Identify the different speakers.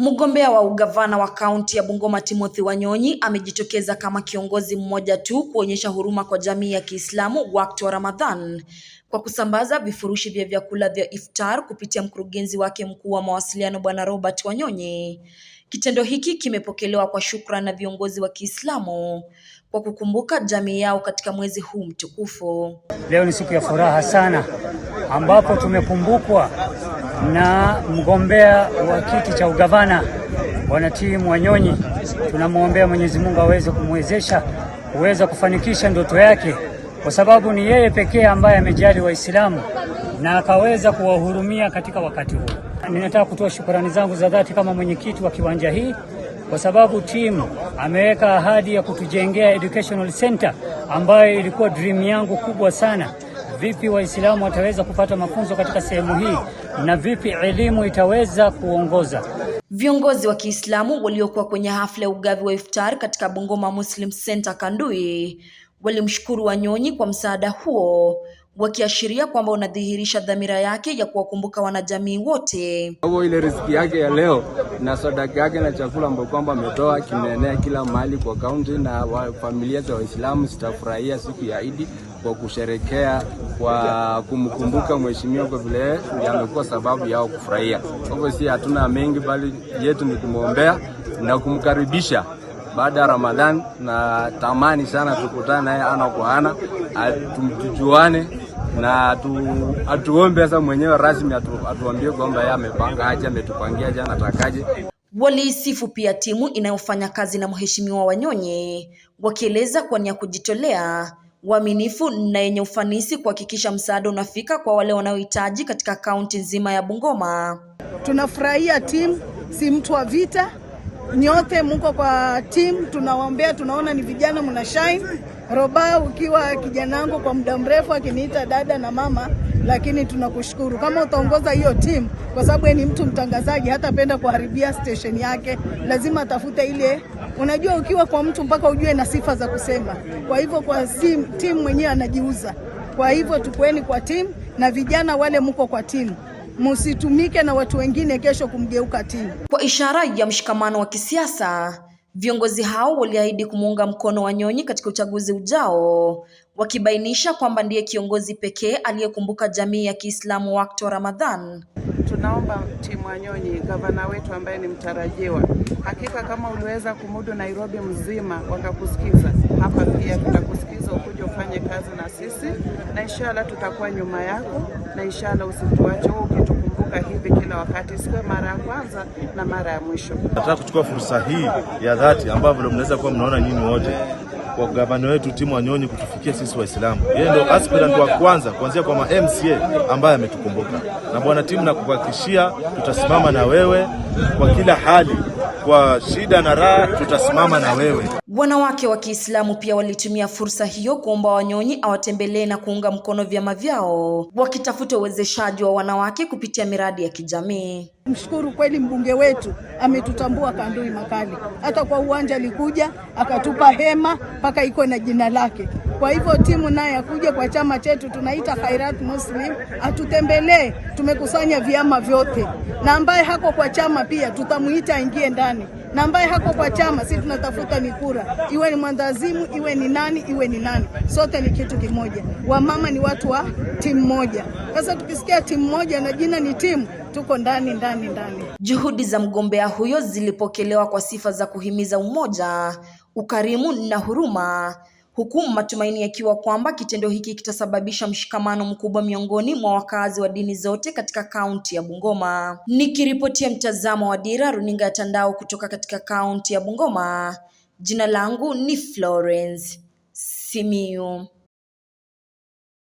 Speaker 1: Mgombea wa ugavana wa kaunti ya Bungoma Timothy Wanyonyi amejitokeza kama kiongozi mmoja tu kuonyesha huruma kwa jamii ya Kiislamu wakati wa Ramadhan kwa kusambaza vifurushi vya vyakula vya iftar kupitia mkurugenzi wake mkuu wa mawasiliano Bwana Robert Wanyonyi. Kitendo hiki kimepokelewa kwa shukrani na viongozi wa Kiislamu kwa kukumbuka jamii yao katika mwezi huu mtukufu.
Speaker 2: Leo ni siku ya furaha sana ambapo tumekumbukwa na mgombea wa kiti cha ugavana Bwana Tim Wanyonyi. Tunamwombea Mwenyezi Mungu aweze kumwezesha kuweza kufanikisha ndoto yake, kwa sababu ni yeye pekee ambaye amejali Waislamu na akaweza kuwahurumia katika wakati huu. Ninataka kutoa shukrani zangu za dhati kama mwenyekiti wa kiwanja hii, kwa sababu Tim ameweka ahadi ya kutujengea educational center ambayo ilikuwa dream yangu kubwa sana. Vipi Waislamu wataweza kupata mafunzo katika sehemu hii na vipi elimu itaweza kuongoza.
Speaker 1: Viongozi wa Kiislamu waliokuwa kwenye hafla ya ugavi wa iftar katika Bungoma Muslim Center Kandui walimshukuru Wanyonyi kwa msaada huo, wakiashiria kwamba unadhihirisha dhamira yake ya kuwakumbuka wanajamii wote.
Speaker 3: Ile riziki yake ya leo na sadaka yake na chakula ambacho kwamba ametoa kimeenea kila mahali kwa kaunti, na familia za Waislamu zitafurahia siku ya Eid kwa kusherekea kwa kumkumbuka mheshimiwa kwa vile amekuwa sababu yao kufurahia. Kwa hivyo si hatuna mengi, bali yetu ni kumwombea na kumkaribisha baada ya Ramadhan, na tamani sana tukutane naye ana kwa ana, tujuane na atuombe sasa mwenyewe rasmi atuambie kwamba yeye amepanga aje, ametupangia aje, anatakaje.
Speaker 1: Walisifu pia timu inayofanya kazi na mheshimiwa Wanyonyi, wakieleza kwa nia kujitolea, uaminifu na yenye ufanisi kuhakikisha msaada unafika kwa wale wanaohitaji katika kaunti nzima ya Bungoma.
Speaker 4: Tunafurahia timu, si mtu wa vita. Nyote mko kwa team, tunawaombea, tunaona ni vijana mna shine. Roba ukiwa kijana wangu kwa muda mrefu akiniita dada na mama, lakini tunakushukuru kama utaongoza hiyo team, kwa sababu ni mtu mtangazaji, hatapenda kuharibia station yake. Lazima atafute ile, unajua ukiwa kwa mtu mpaka ujue na sifa za kusema. Kwa hivyo kwa team mwenyewe anajiuza. Kwa hivyo tukweni kwa team, na vijana wale mko kwa team, msitumike na watu wengine kesho kumgeuka timu.
Speaker 1: Kwa ishara ya mshikamano wa kisiasa, viongozi hao waliahidi kumuunga mkono Wanyonyi katika uchaguzi ujao, wakibainisha kwamba ndiye kiongozi pekee aliyekumbuka jamii ya Kiislamu wakati wa Ramadhan.
Speaker 5: Tunaomba Tim Wanyonyi, gavana wetu ambaye ni mtarajiwa, hakika kama uliweza kumudu Nairobi mzima wakakusikiza, hapa pia tutakusikiza ukuje ufanye kazi na sisi, na inshallah tutakuwa nyuma yako, na inshallah usituache ukitukumbuka hivi kila wakati, siwe mara ya kwanza na mara ya mwisho.
Speaker 6: Nataka kuchukua fursa hii ya dhati ambavyo mnaweza kuwa mnaona nyinyi wote kwa gavana wetu Tim Wanyonyi kutufikia sisi Waislamu. Yeye ndio aspirant wa kwanza kuanzia kwa MCA ambaye ametukumbuka. Na bwana Tim, nakuhakikishia tutasimama na wewe kwa kila hali, kwa shida na raha tutasimama na wewe.
Speaker 1: Wanawake wa Kiislamu pia walitumia fursa hiyo kuomba Wanyonyi awatembelee na kuunga mkono vyama vyao, wakitafuta uwezeshaji wa wanawake kupitia miradi ya kijamii.
Speaker 4: Mshukuru kweli mbunge wetu ametutambua Kandui Makali. Hata kwa uwanja alikuja akatupa hema mpaka iko na jina lake. Kwa hivyo timu naye akuja kwa chama chetu tunaita Khairat Muslim atutembelee. Tumekusanya vyama vyote, na ambaye hako kwa chama pia tutamuita aingie ndani, na ambaye hako kwa chama sisi tunatafuta ni kura, iwe ni mwandazimu, iwe ni nani, sote ni kitu kimoja. Wamama ni watu wa timu moja. Sasa tukisikia timu moja na jina ni timu, tuko ndani.
Speaker 1: Juhudi za mgombea huyo zilipokelewa kwa sifa za kuhimiza umoja, ukarimu na huruma, huku matumaini yakiwa kwamba kitendo hiki kitasababisha mshikamano mkubwa miongoni mwa wakazi wa dini zote katika kaunti ya Bungoma. Nikiripotia mtazamo wa Dira Runinga ya Tandao kutoka katika kaunti ya Bungoma, jina langu ni Florence Simiyu.